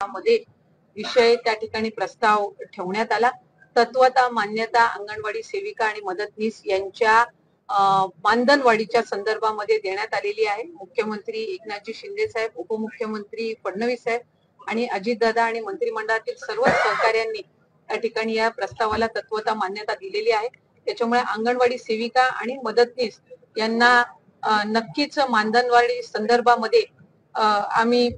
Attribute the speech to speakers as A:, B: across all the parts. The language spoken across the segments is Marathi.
A: मध्ये विषय त्या ठिकाणी प्रस्ताव ठेवण्यात आला। तत्वता मान्यता अंगणवाडी सेविका आणि मदतनीस यांच्या मानधनवाढीच्या संदर्भामध्ये देण्यात आलेली आहे। मुख्यमंत्री एकनाथजी शिंदे साहेब, उपमुख्यमंत्री फडणवीस साहेब आणि अजितदादा आणि मंत्रिमंडळातील सर्व सहकाऱ्यांनी त्या ठिकाणी या प्रस्तावाला तत्वता मान्यता दिलेली आहे। त्याच्यामुळे अंगणवाडी सेविका आणि मदतनीस यांना नक्कीच मानधनवाढी संदर्भामध्ये आम्ही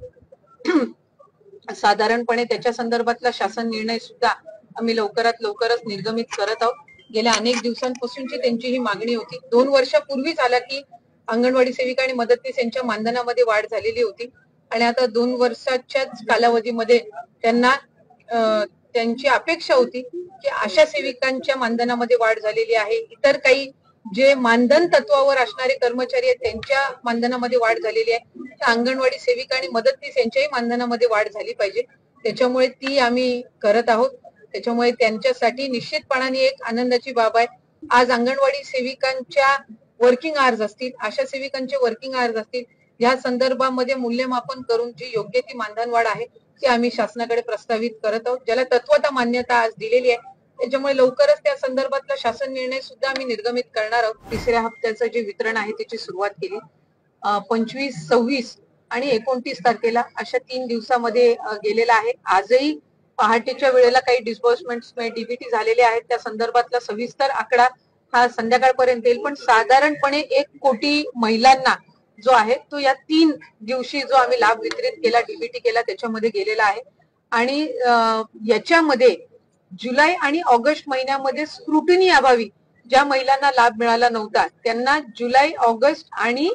A: साधारणपणे त्याच्या संदर्भातला शासन निर्णय सुद्धा आम्ही लवकरात लवकरच निर्गमित करत आहोत। गेल्या अनेक दिवसांपासूनची त्यांची ही मागणी होती। 2 वर्षापूर्वी झाला की अंगणवाडी सेविका आणि मदतनीस यांच्या मानधनामध्ये वाढ झालेली होती आणि आता 2 वर्षाच्याच कालावधीमध्ये त्यांना त्यांची अपेक्षा होती की आशा सेविकांच्या मानधनामध्ये वाढ झालेली आहे, इतर काही जे मानधन तत्वावर असणारे कर्मचारी आहेत त्यांच्या मानधनामध्ये वाढ झालेली आहे, तर अंगणवाडी सेविका आणि मदतनीस यांच्याही मानधनामध्ये वाढ झाली पाहिजे। त्याच्यामुळे ती आम्ही करत आहोत। त्याच्यामुळे त्यांच्यासाठी निश्चितपणाने एक आनंदाची बाब आहे। आज अंगणवाडी सेविकांच्या वर्किंग आवर्स असतील, आशा सेविकांचे वर्किंग आवर्स असतील, या संदर्भामध्ये मूल्यमापन करून जी योग्य ती मानधन वाढ आहे ती आम्ही शासनाकडे प्रस्तावित करत आहोत, ज्याला तत्वता मान्यता आज दिलेली आहे। त्याच्यामुळे लवकरच त्या संदर्भातला शासन निर्णय सुद्धा आम्ही निर्गमित करणार आहोत। 3ऱ्या हप्त्याचं जे वितरण आहे त्याची सुरुवात केली 25, 26 आणि 29 तारखेला अशा 3 दिवसामध्ये गेलेला आहे। आजही पहाटेच्या वेळेला काही डिस्बर्समेंट्स डीबीटी झालेले आहेत, त्या संदर्भातला सविस्तर आकडा हा संध्याकाळपर्यंत येईल, पण साधारणपणे 1 कोटी महिलांना जो आहे तो या 3 दिवशी जो आम्ही लाभ वितरित केला, डीबीटी केला, त्याच्यामध्ये गेलेला आहे। आणि याच्यामध्ये जुलै आणि ऑगस्ट महिन्यामध्ये स्क्रुटिनी अभावी ज्या महिलांना लाभ मिळाला नव्हता त्यांना जुलै, ऑगस्ट आणि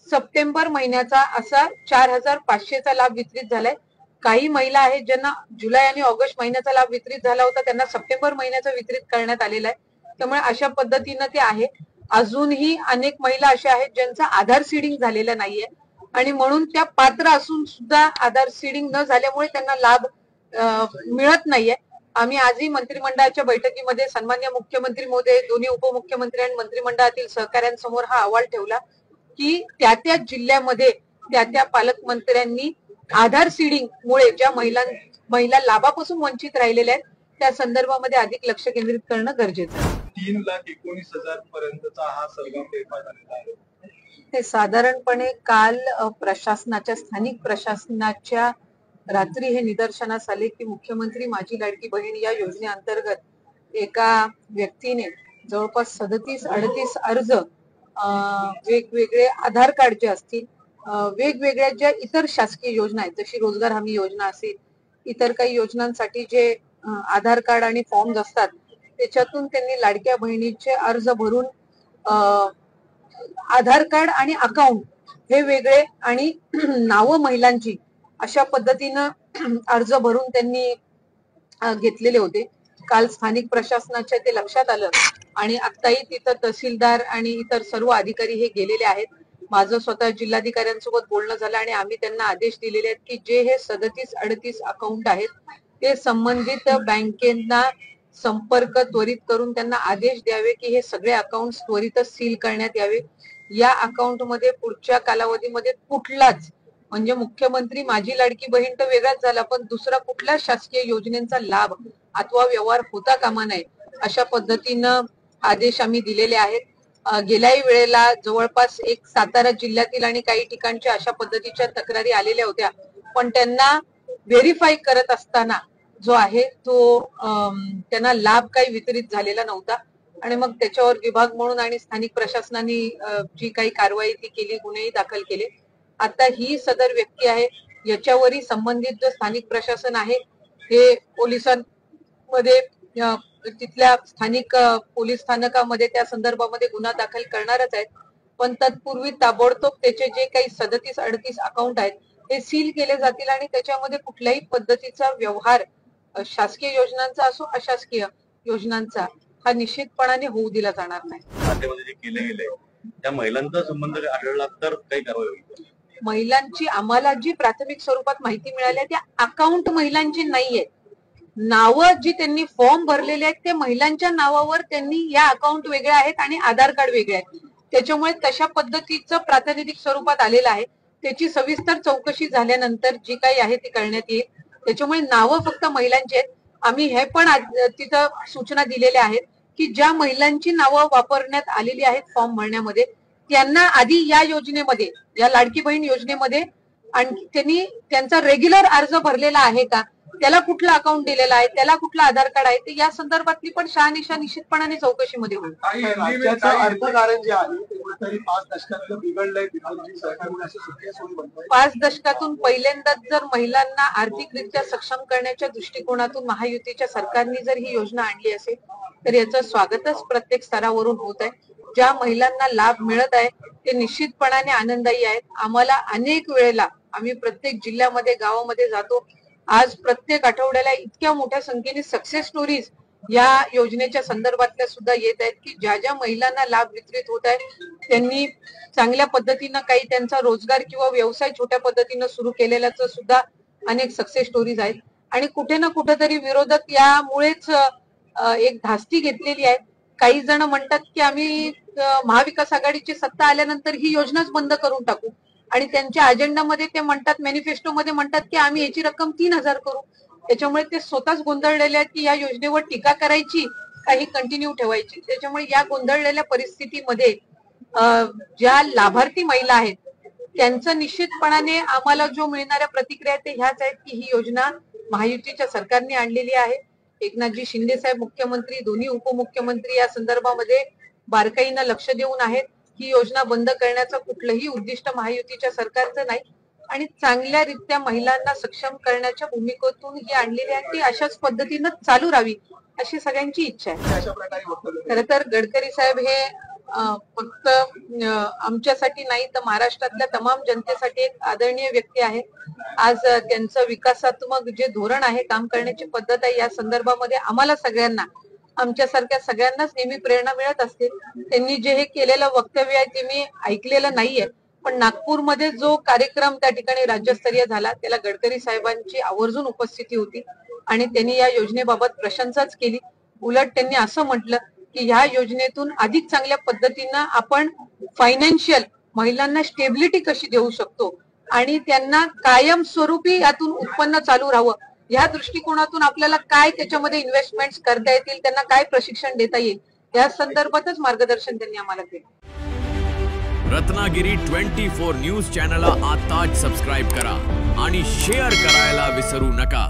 A: सप्टेंबर महिन्याचा असा 4500चा लाभ वितरित झालाय। काही महिला आहेत ज्यांना जुलै आणि ऑगस्ट महिन्याचा लाभ वितरित झाला होता त्यांना सप्टेंबर महिन्याचा वितरित करण्यात आलेला आहे। त्यामुळे अशा पद्धतीनं ते आहे। अजूनही अनेक महिला अशा आहेत ज्यांचा आधार सीडिंग झालेला नाहीये आणि म्हणून त्या पात्र असून सुद्धा आधार सीडिंग न झाल्यामुळे त्यांना लाभ मिळत नाहीये। आम्ही आजही मंत्रिमंडळाच्या बैठकीमध्ये सन्माननीय मुख्यमंत्री महोदय, दोन्ही उपमुख्यमंत्री आणि मंत्रिमंडळातील सहकाऱ्यांसमोर हा अहवाल ठेवला की त्या जिल्ह्यामध्ये त्या पालकमंत्र्यांनी आधार सीडिंग मुळे ज्या महिला लाभापासून वंचित राहिलेल्या आहेत त्या संदर्भामध्ये अधिक लक्ष केंद्रित करणं गरजेचं आहे।
B: 3,19,000 पर्यंतचा हा सरगम पेपर झालेला आहे।
A: हे साधारणपणे काल प्रशासनाच्या, स्थानिक प्रशासनाच्या रात्री हे निदर्शनास आले की मुख्यमंत्री माझी लाडकी बहीण या योजनेअंतर्गत एका व्यक्तीने जवळपास 37-38 अर्ज वेगवेगळे आधार कार्ड जे असतील, वेगवेगळ्या ज्या इतर शासकीय योजना आहेत जशी रोजगार हमी योजना असेल, इतर काही योजनांसाठी जे आधार कार्ड आणि फॉर्म्स असतात त्याच्यातून त्यांनी लाडक्या बहिणीचे अर्ज भरून आधार कार्ड आणि अकाउंट हे वेगळे आणि नावं महिलांची अशा पद्धतीनं अर्ज भरून त्यांनी घेतलेले होते। काल स्थानिक प्रशासनाच्या ते लक्षात आलं आणि आत्ताही तिथं तहसीलदार आणि इतर सर्व अधिकारी हे गेलेले आहेत। माझं स्वतः जिल्हाधिकाऱ्यांसोबत बोलणं झालं आणि आम्ही त्यांना आदेश दिलेले आहेत की जे हे 37-38 अकाउंट आहेत ते संबंधित बँकेंना संपर्क त्वरित करून त्यांना आदेश द्यावे की हे सगळे अकाउंट त्वरितच सील करण्यात यावे। या अकाउंट मध्ये पुढच्या कालावधीमध्ये कुठलाच म्हणजे मुख्यमंत्री माझी लाडकी बहीण तर वेगळाच झाला, पण दुसरा कुठल्या शासकीय योजनेचा लाभ अथवा व्यवहार होता कामा नये अशा पद्धतीनं आदेश आम्ही दिलेले आहेत। गेल्याही वेळेला जवळपास एक सातारा जिल्ह्यातील आणि काही ठिकाणच्या अशा पद्धतीच्या तक्रारी आलेल्या होत्या, पण त्यांना व्हेरीफाय करत असताना जो आहे तो त्यांना लाभ काही वितरित झालेला नव्हता आणि मग त्याच्यावर विभाग म्हणून आणि स्थानिक प्रशासनाने जी काही कारवाई ती केली, गुन्हेही दाखल केले। आता ही सदर व्यक्ती आहे याच्यावरही संबंधित जो स्थानिक प्रशासन आहे हे पोलिसांमध्ये तिथल्या स्थानिक पोलीस स्थानकामध्ये त्या संदर्भामध्ये गुन्हा दाखल करणारच आहेत, पण तत्पूर्वी ताबडतोब त्याचे जे काही 37-38 अकाउंट आहेत हे सील केले जातील आणि त्याच्यामध्ये कुठल्याही पद्धतीचा व्यवहार शासकीय योजनांचा असो अशासकीय योजनांचा हा निश्चितपणाने होऊ दिला जाणार नाही।
B: खात्यामध्ये जे केले गेले त्या महिलांचा संबंध आढळला तर काही कारवाई होईल?
A: महिलांची आम्हाला जी प्राथमिक स्वरूपात माहिती मिळाली त्या अकाउंट महिलांची नाहीये, नावं जी त्यांनी फॉर्म भरलेले आहेत ते महिलांच्या नावावर त्यांनी या अकाउंट वेगळे आहेत आणि आधार कार्ड वेगळे आहेत, त्याच्यामुळे तशा पद्धतीचं प्रातिनिधिक स्वरूपात आलेलं आहे। त्याची सविस्तर चौकशी झाल्यानंतर जी काही आहे ती करण्यात येईल त्याच्यामुळे नावं फक्त महिलांची आहेत. आम्ही हे पण तिथं सूचना दिलेल्या आहेत की ज्या महिलांची नावं वापरण्यात आलेली आहेत फॉर्म भरण्यामध्ये, त्यांना आधी या योजनेमध्ये, या लाडकी बहीण योजनेमध्ये आणि त्यांनी त्यांचा रेग्युलर अर्ज भरलेला आहे का, त्याला कुठलं अकाउंट दिलेलं आहे, त्याला कुठलं आधार कार्ड आहे, तर या संदर्भातली पण शहानिशा निश्चितपणाने चौकशीमध्ये होईल.
C: राज्याचं अर्थकारण जे आहे ते कुठेतरी 5 दशकातलं बिघडलंय, सरकारने अशा सुप्रिया सोयी बनवाय.
A: 5 दशकातून पहिल्यांदाच जर महिलांना आर्थिकरित्या सक्षम करण्याच्या दृष्टिकोनातून महायुतीच्या सरकारने जर ही योजना आणली असेल तर याचं स्वागतच प्रत्येक स्तरावरून होत आहे. ज्या महिलांना लाभ मिळत आहे ते निश्चितपणाने आनंददायी आहेत. आम्हाला अनेक वेळेला आम्ही प्रत्येक जिल्ह्यामध्ये गावामध्ये जातो. आज प्रत्येक आठवड्याला इतक्या मोठ्या संख्येने सक्सेस स्टोरीज या योजनेच्या संदर्भातल्या सुद्धा येत आहेत की ज्या ज्या महिलांना लाभ वितरित होत आहे त्यांनी चांगल्या पद्धतीनं काही त्यांचा रोजगार किंवा व्यवसाय छोट्या पद्धतीनं सुरू केलेल्याचं सुद्धा अनेक सक्सेस स्टोरीज आहेत. आणि कुठे ना कुठेतरी विरोधक यामुळेच एक धास्ती घेतलेली आहे. काही जण म्हणतात की आम्ही महाविकास आघाडीची सत्ता आल्यानंतर ही योजनाच बंद करून टाकू, आणि त्यांच्या अजेंडामध्ये ते म्हणतात, मॅनिफेस्टोमध्ये म्हणतात की आम्ही याची रक्कम 3,000 करू. त्याच्यामुळे ते स्वतःच गोंधळलेले आहेत की या योजनेवर टीका करायची का ही कंटिन्यू ठेवायची. त्याच्यामुळे या गोंधळलेल्या परिस्थितीमध्ये ज्या लाभार्थी महिला आहेत त्यांचं निश्चितपणाने आम्हाला जो मिळणाऱ्या प्रतिक्रिया ते ह्याच आहेत की ही योजना महायुतीच्या सरकारने आणलेली आहे. एकनाथजी शिंदे साहेब मुख्यमंत्री, दोन्ही उपमुख्यमंत्री या संदर्भामध्ये बारकाईनं लक्ष देऊन आहेत. ही योजना बंद करण्याचं कुठलंही उद्दिष्ट महायुतीच्या सरकारचं नाही आणि चांगल्यारीत्या महिलांना सक्षम करण्याच्या भूमिकेतून ही आणलेली आहे. ती अशाच पद्धतीनं चालू राहावी अशी सगळ्यांची इच्छा आहे. खरं तर गडकरी साहेब हे फक्त आमच्यासाठी नाही तर महाराष्ट्रातल्या तमाम जनतेसाठी एक आदरणीय व्यक्ती आहे. आज त्यांचं विकासात्मक जे धोरण आहे, काम करण्याची पद्धत आहे, या संदर्भामध्ये आम्हाला सगळ्यांना, आमच्यासारख्या सगळ्यांनाच नेहमी प्रेरणा मिळत असते. त्यांनी जे हे केलेलं वक्तव्य आहे ते मी ऐकलेलं नाहीये, पण नागपूरमध्ये जो कार्यक्रम त्या ठिकाणी राज्यस्तरीय झाला त्याला गडकरी साहेबांची आवर्जून उपस्थिती होती आणि त्यांनी या योजनेबाबत प्रशंसाच केली. उलट त्यांनी असं म्हटलं की ह्या योजनेतून अधिक चांगल्या पद्धतीनं आपण फायनान्शियल महिलांना स्टेबिलिटी कशी देऊ शकतो आणि त्यांना कायमस्वरूपी यातून उत्पन्न चालू राहावं, या दृष्टिकोनातून आपल्याला काय त्याच्यामध्ये इन्व्हेस्टमेंट करता येतील, त्यांना काय प्रशिक्षण देता येईल, या संदर्भातच मार्गदर्शन त्यांनी आम्हाला केलं.
D: रत्नागिरी 24 न्यूज चॅनलला आताच सबस्क्राईब करा आणि शेअर करायला विसरू नका.